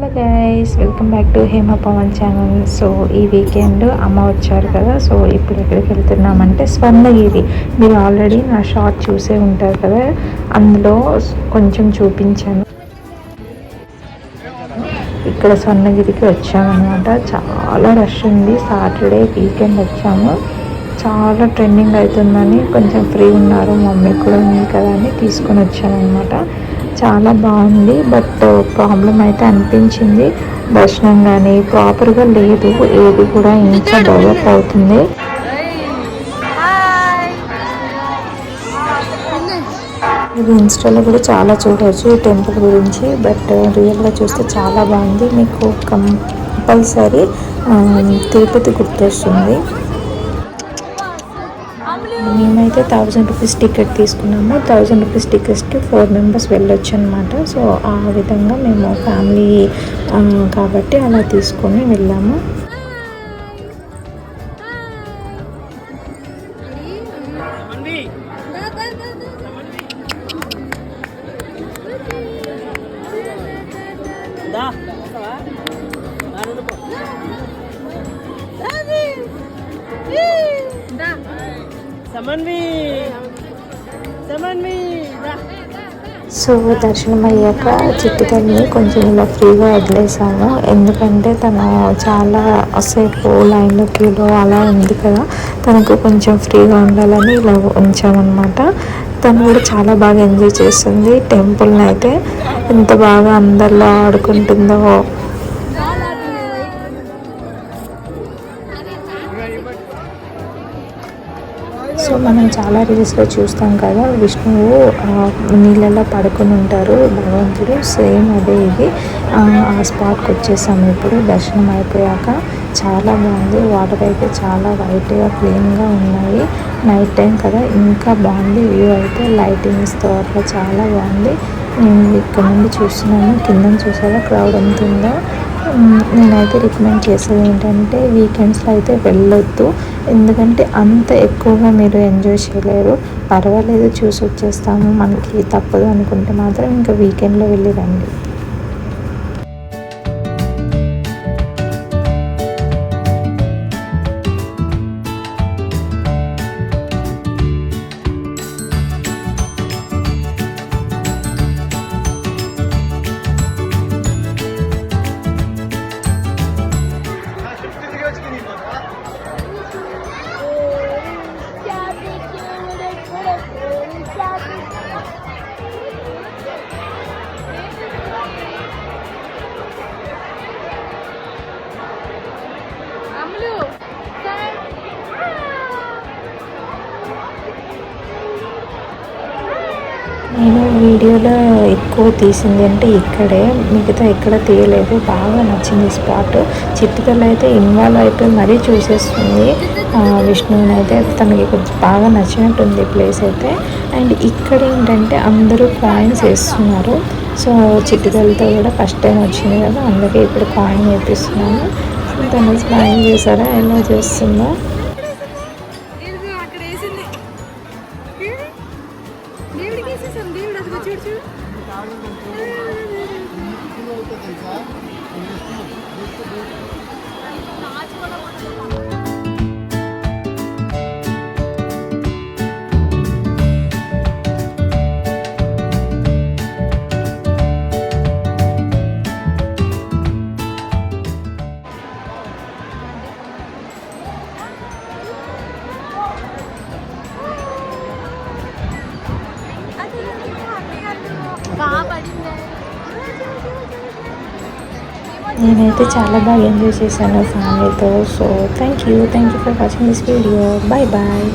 Hello guys, welcome back to Hema Pavan channel. So ఈ weekend అమ్మ వచ్చారు కదా, సో ఇప్పుడు ఎక్కడికి వెళ్తున్నామంటే స్వర్ణగిరి. మీరు ఆల్రెడీ నా షార్ట్ చూసే ఉంటారు కదా, అందులో కొంచెం చూపించాను. ఇక్కడ స్వర్ణగిరికి వచ్చామన్నమాట. చాలా రష్ ఉంది, సాటర్డే వీకెండ్ వచ్చాము. చాలా ట్రెండింగ్ అవుతుందని కొంచెం ఫ్రీ ఉన్నారు, మమ్మీ కూడా ఉంది కదా అని తీసుకొని వచ్చామన్నమాట. చాలా బాగుంది, బట్ ప్రాబ్లం అయితే అనిపించింది. దర్శనం కానీ ప్రాపర్గా లేదు, ఏది కూడా ఇంకా డెవలప్ అవుతుంది. ఇది ఇన్స్టాలో కూడా చాలా చూడవచ్చు ఈ టెంపుల్ గురించి, బట్ రియల్గా చూస్తే చాలా బాగుంది. మీకు కంపల్సరీ తిరుపతి గుర్తొస్తుంది. మేమైతే 1000 రూపీస్ టికెట్ తీసుకున్నాము. 1000 రూపీస్ టికెట్స్కి 4 మెంబర్స్ వెళ్ళొచ్చు అనమాట. సో ఆ విధంగా మేము ఫ్యామిలీ కాబట్టి అలా తీసుకొని వెళ్ళాము. సో దర్శనం అయ్యాక చిట్టుతల్లిని కొంచెం ఇలా ఫ్రీగా వదిలేసాము, ఎందుకంటే తను చాలా సేపు లైన్లో క్యూలో అలా ఉంది కదా, తనకు కొంచెం ఫ్రీగా ఉండాలని ఇలా ఉంచామన్నమాట. తను కూడా చాలా బాగా ఎంజాయ్ చేస్తుంది టెంపుల్ని అయితే. ఎంత బాగా అందరిలో ఆడుకుంటుందో. సో మనం చాలా రీల్స్లో చూస్తాం కదా, విష్ణువు నీళ్ళల్లో పడుకొని ఉంటారు భగవంతుడు, సేమ్ అదే ఇది. ఆ స్పాట్కి వచ్చేసాము ఇప్పుడు దర్శనం అయిపోయాక. చాలా బాగుంది, వాటర్ అయితే చాలా వైట్గా క్లీన్గా ఉన్నాయి. నైట్ టైం కదా ఇంకా బాగుంది వ్యూ అయితే, లైటింగ్స్తో అట్లా చాలా బాగుంది. నేను ఇక్కడ నుండి చూస్తున్నాను, కింద చూసారా క్రౌడ్ ఎంత ఉందో. నేనైతే రికమెండ్ చేసేది ఏంటంటే వీకెండ్స్లో అయితే వెళ్ళొద్దు, ఎందుకంటే అంత ఎక్కువగా మీరు ఎంజాయ్ చేయలేరు. పర్వాలేదు చూసి వచ్చేస్తాము, మనకి తప్పదు అనుకుంటే మాత్రం ఇంకా వీకెండ్లో వెళ్ళి రండి. నేను వీడియోలో ఎక్కువ తీసింది అంటే ఇక్కడే, మిగతా ఎక్కడ తీయలేదు. బాగా నచ్చింది స్పాట్. చిట్టుతల్లి అయితే ఇన్వాల్వ్ అయిపోయి మరీ చూసేస్తుంది విష్ణువుని అయితే. తనకి కొంచెం బాగా నచ్చినట్టుంది ప్లేస్ అయితే. అండ్ ఇక్కడ ఏంటంటే అందరూ కాయిన్స్ వేస్తున్నారు. సో చిట్టుతల్లితో కూడా ఫస్ట్ టైం వచ్చింది కదా, అందుకే ఇప్పుడు కాయిన్ వేపిస్తున్నాను. తను స్మైల్ చేశారా ఎలా చేస్తుందో. నేనైతే చాలా బాగా ఎంజాయ్ చేశాను ఫ్యామిలీతో. So thank you for watching this video. Bye bye.